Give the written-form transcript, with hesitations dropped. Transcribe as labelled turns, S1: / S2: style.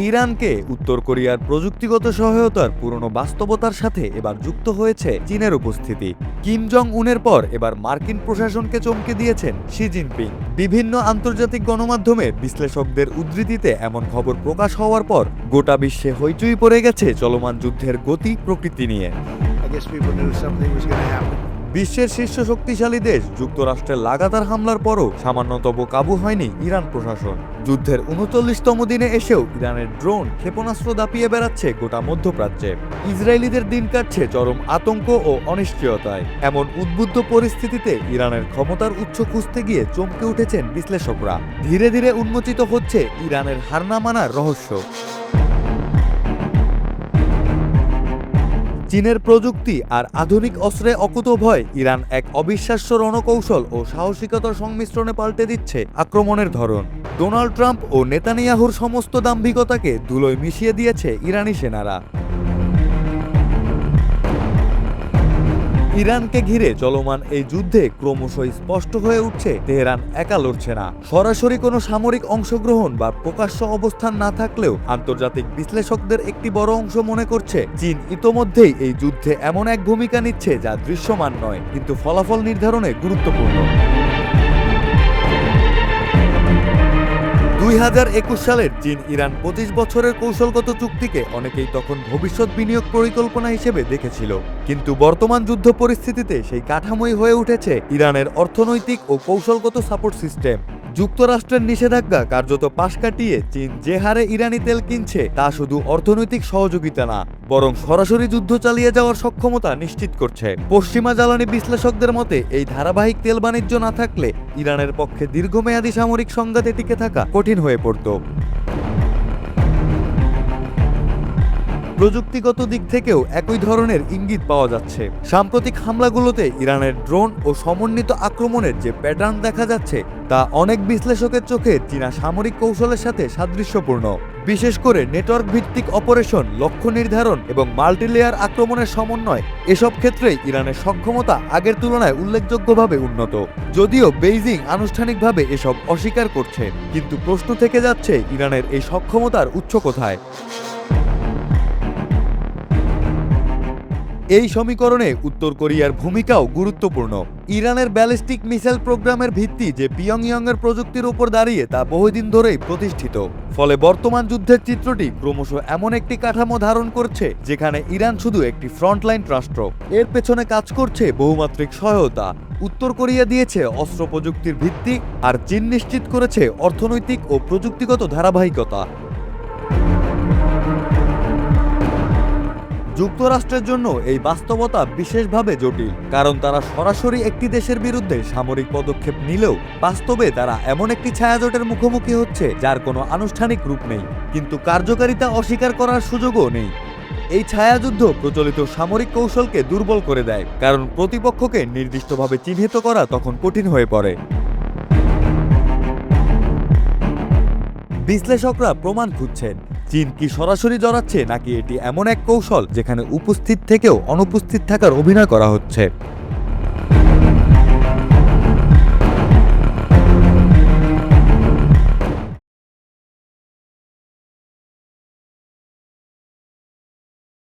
S1: ইরানকে উত্তর কোরিয়ার প্রযুক্তিগত সহায়তার পুরনো বাস্তবতার সাথে এবার যুক্ত হয়েছে চীনের উপস্থিতি। কিম জং উনের পর এবার মার্কিন প্রশাসনকে চমকে দিয়েছেন শি জিনপিং। বিভিন্ন আন্তর্জাতিক গণমাধ্যমে বিশ্লেষকদের উদ্ধৃতিতে এমন খবর প্রকাশ হওয়ার পর গোটা বিশ্বে হইচই পড়ে গেছে চলমান যুদ্ধের গতি প্রকৃতি নিয়ে। বিশ্বের শীর্ষ শক্তিশালী দেশ যুক্তরাষ্ট্রের লাগাতার হামলার পরও সামান্যতম কাবু হয়নি ইরান প্রশাসন। যুদ্ধের ৩৯তম দিনে এসেও ইরানের ড্রোন ক্ষেপণাস্ত্র দাপিয়ে বেড়াচ্ছে গোটা মধ্যপ্রাচ্যে। ইসরায়েলিদের দিন কাটছে চরম আতঙ্ক ও অনিশ্চয়তায়। এমন উদ্বুদ্ধ পরিস্থিতিতে ইরানের ক্ষমতার উৎস খুঁজতে গিয়ে চমকে উঠেছেন বিশ্লেষকরা। ধীরে ধীরে উন্মোচিত হচ্ছে ইরানের হার না মানার রহস্য। চীনের প্রযুক্তি আর আধুনিক অস্ত্রে অকুতোভয় ইরান এক অবিশ্বাস্য রণকৌশল ও সাহসিকতার সংমিশ্রণে পাল্টে দিচ্ছে আক্রমণের ধরন। ডোনাল্ড ট্রাম্প ও নেতানিয়াহুর সমস্ত দাম্ভিকতাকে ধুলোয় মিশিয়ে দিয়েছে ইরানি সেনারা। ইরানকে ঘিরে চলমান এই যুদ্ধে ক্রমশ স্পষ্ট হয়ে উঠছে তেহরান একা লড়ছে না। সরাসরি কোনো সামরিক অংশগ্রহণ বা প্রকাশ্য অবস্থান না থাকলেও আন্তর্জাতিক বিশ্লেষকদের একটি বড় অংশ মনে করছে চীন ইতোমধ্যেই এই যুদ্ধে এমন এক ভূমিকা নিচ্ছে যা দৃশ্যমান নয় কিন্তু ফলাফল নির্ধারণে গুরুত্বপূর্ণ। ২০২১ সালের চীন ইরান ২৫ বছরের কৌশলগত চুক্তিকে অনেকেই তখন ভবিষ্যৎ বিনিয়োগ পরিকল্পনা হিসেবে দেখেছিল, কিন্তু বর্তমান যুদ্ধ পরিস্থিতিতে সেই কাঠামোই হয়ে উঠেছে ইরানের অর্থনৈতিক ও কৌশলগত সাপোর্ট সিস্টেম। যুক্তরাষ্ট্রের নিষেধাজ্ঞা কার্যত পাশ কাটিয়ে চীন যে হারে ইরানি তেল কিনছে তা শুধু অর্থনৈতিক সহযোগিতা না, বরং সরাসরি যুদ্ধ চালিয়ে যাওয়ার সক্ষমতা নিশ্চিত করছে। পশ্চিমা জ্বালানি বিশ্লেষকদের মতে এই ধারাবাহিক তেল বাণিজ্য না থাকলে ইরানের পক্ষে দীর্ঘমেয়াদী সামরিক সংঘাতে টিকে থাকা কঠিন হয়ে পড়ত। প্রযুক্তিগত দিক থেকেও একই ধরনের ইঙ্গিত পাওয়া যাচ্ছে। সাম্প্রতিক হামলাগুলোতে ইরানের ড্রোন ও সমন্বিত আক্রমণের যে প্যাটার্ন দেখা যাচ্ছে তা অনেক বিশ্লেষকের চোখে চীনা সামরিক কৌশলের সাথে সাদৃশ্যপূর্ণ। বিশেষ করে নেটওয়ার্ক ভিত্তিক অপারেশন, লক্ষ্য নির্ধারণ এবং মাল্টিলেয়ার আক্রমণের সমন্বয়, এসব ক্ষেত্রে ইরানের সক্ষমতা আগের তুলনায় উল্লেখযোগ্যভাবে উন্নত। যদিও বেইজিং আনুষ্ঠানিকভাবে এসব অস্বীকার করছে, কিন্তু প্রশ্ন থেকে যাচ্ছে ইরানের এই সক্ষমতার উৎস কোথায়। এই সমীকরণে উত্তর কোরিয়ার ভূমিকাও গুরুত্বপূর্ণ। ইরানের ব্যালিস্টিক মিসাইল প্রোগ্রামের ভিত্তি যে পিয়ংইয়ংয়ের প্রযুক্তির উপর দাঁড়িয়ে তা বহুদিন ধরেই প্রতিষ্ঠিত। ফলে বর্তমান যুদ্ধের চিত্রটি ক্রমশ এমন একটি কাঠামো ধারণ করছে যেখানে ইরান শুধু একটি ফ্রন্টলাইন রাষ্ট্র, এর পেছনে কাজ করছে বহুমাত্রিক সহায়তা। উত্তর কোরিয়া দিয়েছে অস্ত্র প্রযুক্তির ভিত্তি, আর চীন নিশ্চিত করেছে অর্থনৈতিক ও প্রযুক্তিগত ধারাবাহিকতা। যুক্তরাষ্ট্রের জন্য এই বাস্তবতা বিশেষভাবে জটিল, কারণ তারা সরাসরি একটি দেশের বিরুদ্ধে সামরিক পদক্ষেপ নিলেও বাস্তবে তারা এমন একটি ছায়াজোটের মুখোমুখি হচ্ছে যার কোনো আনুষ্ঠানিক রূপ নেই, কিন্তু কার্যকারিতা অস্বীকার করার সুযোগও নেই। এই ছায়াযুদ্ধ প্রচলিত সামরিক কৌশলকে দুর্বল করে দেয়, কারণ প্রতিপক্ষকে নির্দিষ্টভাবে চিহ্নিত করা তখন কঠিন হয়ে পড়ে। বিশ্লেষকরা প্রমাণ খুঁজছেন, চীন কি সরাসরি জড়াচ্ছে নাকি এটি এমন এক কৌশল যেখানে উপস্থিত থেকেও অনুপস্থিত থাকার অভিনয় করা হচ্ছে।